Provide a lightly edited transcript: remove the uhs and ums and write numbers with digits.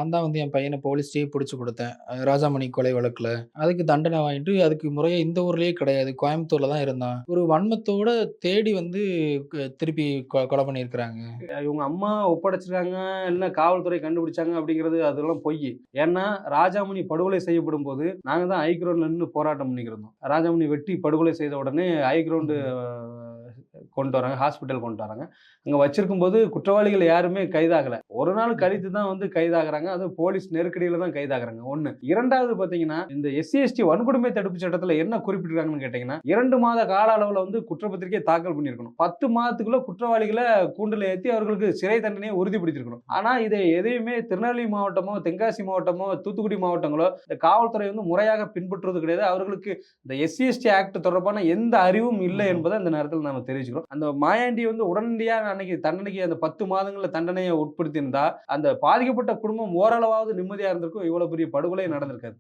நான் தான் வந்து என் பையன போலீஸ்ட்டயே புடிச்சு குடுத்தேன். ராஜாமணி கொலை வழக்குல. அதுக்கு தண்டனை வாங்கிட்டு, அதுக்கு முறையா இந்த ஊர்லயே கிடையாது. கோயம்புத்தூர்ல தான் இருந்தான். ஒரு வன்மத்தோட தேடி வந்து திருப்பி கொலை பண்ணியிருக்கிறாங்க. இவங்க அம்மா ஒப்படைச்சிருக்காங்க, இல்ல காவல்துறை கண்டுபிடிச்சாங்க அப்படிங்கிறது அதெல்லாம் பொய். ஏன்னா, ராஜாமணி படுகொலை செய்யப்படும்போது, நாங்க தான் ஹை கிரவுண்ட்ல நின்னு போராட்டம் பண்ணிக்கிருந்தோம். ராஜாமணி வெட்டி படுகொலை செய்த உடனே ஹை கிரவுண்ட் கொண்டு வராங்க. ஹாஸ்பிட்டல் கொண்டு வராங்க. அங்க வச்சிருக்கும்போது குற்றவாளிகள் யாருமே கைதாகல. ஒரு நாள் கழித்து தான் வந்து கைதாகுறாங்க. அதுவும் போலீஸ் நெருக்கடியில தான் கைதாகுறாங்க. 1. 2வது பார்த்தீங்கன்னா, இந்த எஸ்சி, எஸ்டி வன்கொடுமை தடுப்பு சட்டத்துல என்ன குறிப்பிட்டிருக்காங்கன்னு கேட்டீங்கன்னா, 2 மாத கால அளவுல வந்து குற்றப்பத்திரிக்கை தாக்கல் பண்ணியிருக்கணும். 10 மாதத்துக்குள்ள குற்றவாளிகள கூண்டுல ஏத்தி அவர்களுக்கு சிறை தண்டனையை உறுதிப்படுத்தியிருக்கணும். ஆனா இதை எதையுமே திருநெல்வேலி மாவட்டமோ, தென்காசி மாவட்டமோ, தூத்துக்குடி மாவட்டங்களோ இந்த காவல்துறை வந்து முறையாக பின்பற்றுவது கிடையாது. அவர்களுக்கு இந்த எஸ்சி, எஸ்டி ஆக்ட் தொடர்பான எந்த அறிவும் இல்லை என்பதை இந்த நேரத்தில் நாம தெரிவிச்சுக்கிறோம். அந்த மாயாண்டி வந்து உடனடியா அன்னைக்கு தண்டனைக்கு அந்த 10 மாதங்கள்ல தண்டனையை உட்படுத்தி இருந்தா, அந்த பாதிக்கப்பட்ட குடும்பம் ஓரளவாவது நிம்மதியா இருந்திருக்கும். இவ்வளவு பெரிய படுகொலை நடந்திருக்காது.